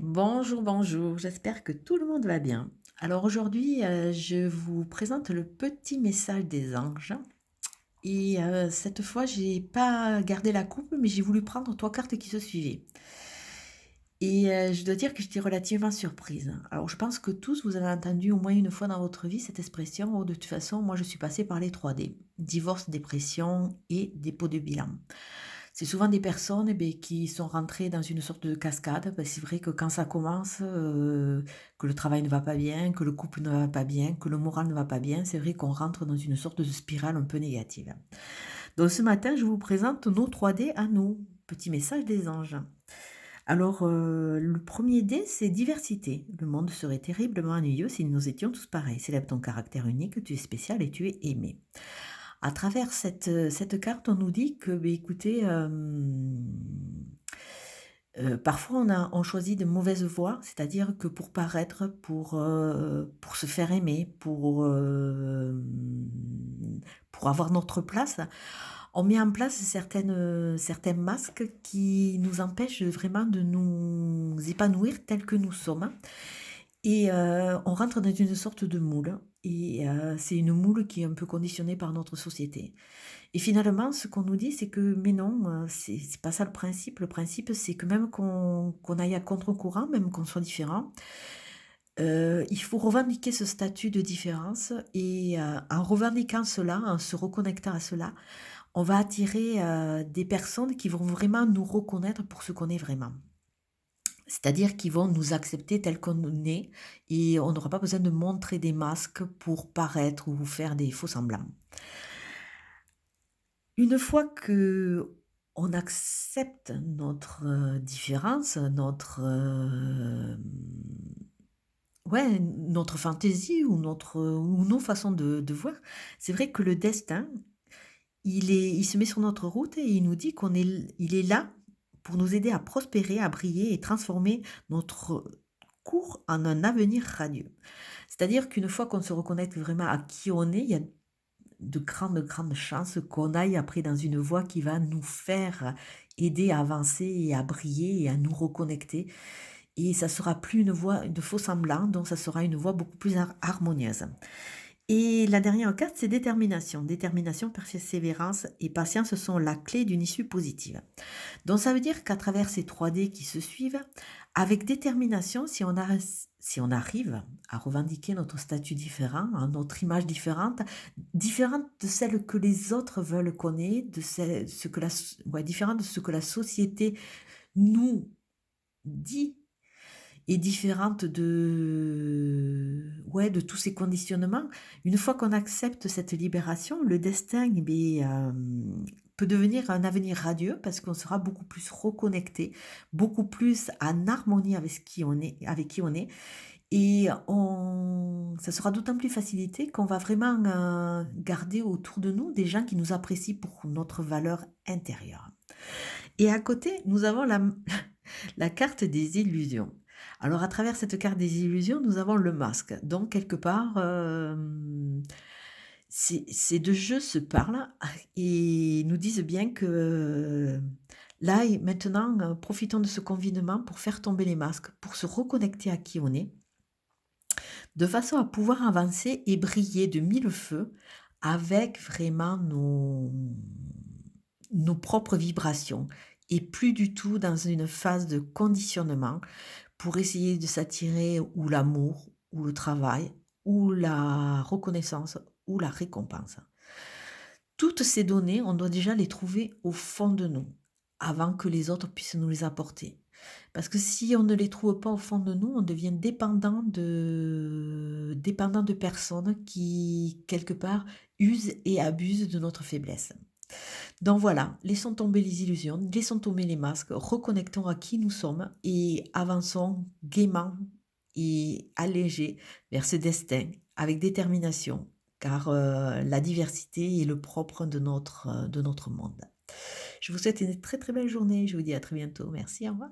Bonjour, bonjour, j'espère que tout le monde va bien. Alors aujourd'hui, je vous présente le petit message des anges et cette fois, j'ai pas gardé la coupe, mais j'ai voulu prendre 3 cartes qui se suivaient et je dois dire que j'étais relativement surprise. Alors je pense que tous, vous avez entendu au moins une fois dans votre vie cette expression: «Oh de toute façon, moi je suis passée par les 3D». Divorce, dépression et dépôt de bilan. C'est souvent des personnes, qui sont rentrées dans une sorte de cascade. C'est vrai que quand ça commence, que le travail ne va pas bien, que le couple ne va pas bien, que le moral ne va pas bien, c'est vrai qu'on rentre dans une sorte de spirale un peu négative. Donc ce matin, je vous présente nos 3D à nous. Petit message des anges. Alors, le premier D, c'est diversité. Le monde serait terriblement ennuyeux si nous étions tous pareils. Célèbre ton caractère unique, tu es spécial et tu es aimé. À travers cette carte, on nous dit que, écoutez, parfois on choisit de mauvaises voies, c'est-à-dire que pour paraître, pour se faire aimer, pour avoir notre place, on met en place certains masques qui nous empêchent vraiment de nous épanouir tels que nous sommes. Et on rentre dans une sorte de moule et c'est une moule qui est un peu conditionnée par notre société. Et finalement, ce qu'on nous dit, c'est que mais non, c'est pas ça le principe. Le principe, c'est que même qu'on aille à contre-courant, même qu'on soit différent, il faut revendiquer ce statut de différence et en revendiquant cela, en se reconnectant à cela, on va attirer, des personnes qui vont vraiment nous reconnaître pour ce qu'on est vraiment. C'est-à-dire qu'ils vont nous accepter tels qu'on est et on n'aura pas besoin de montrer des masques pour paraître ou faire des faux semblants. Une fois que on accepte notre, différence, ouais, notre fantaisie ou nos façons de voir, c'est vrai que le destin, il se met sur notre route et il nous dit il est là pour nous aider à prospérer, à briller et transformer notre cours en un avenir radieux. C'est-à-dire qu'une fois qu'on se reconnecte vraiment à qui on est, il y a de grandes chances qu'on aille après dans une voie qui va nous faire aider à avancer et à briller et à nous reconnecter. Et ça sera plus une voie de faux semblants, donc ça sera une voie beaucoup plus harmonieuse. Et la dernière carte, c'est détermination. Détermination, persévérance et patience sont la clé d'une issue positive. Donc ça veut dire qu'à travers ces 3D qui se suivent, avec détermination, si on arrive à revendiquer notre statut différent, hein, notre image différente, différente de celle que les autres veulent qu'on ait, ouais, différente de ce que la société nous dit est différente de tous ces conditionnements. Une fois qu'on accepte cette libération, le destin, peut devenir un avenir radieux parce qu'on sera beaucoup plus reconnecté, beaucoup plus en harmonie avec qui on est et on ça sera d'autant plus facilité qu'on va vraiment, garder autour de nous des gens qui nous apprécient pour notre valeur intérieure. Et à côté, nous avons la carte des illusions. Alors à travers cette carte des illusions, nous avons le masque. Donc quelque part, ces 2 jeux se parlent et nous disent bien que, là et maintenant, profitons de ce confinement pour faire tomber les masques, pour se reconnecter à qui on est, de façon à pouvoir avancer et briller de mille feux avec vraiment nos propres vibrations et plus du tout dans une phase de conditionnement pour essayer de s'attirer ou l'amour, ou le travail, ou la reconnaissance, ou la récompense. Toutes ces données, on doit déjà les trouver au fond de nous, avant que les autres puissent nous les apporter. Parce que si on ne les trouve pas au fond de nous, on devient dépendant de personnes qui, quelque part, usent et abusent de notre faiblesse. Donc voilà, laissons tomber les illusions, laissons tomber les masques, reconnectons à qui nous sommes et avançons gaiement et allégés vers ce destin avec détermination, car la diversité est le propre de notre monde. Je vous souhaite une très très belle journée, je vous dis à très bientôt. Merci, au revoir.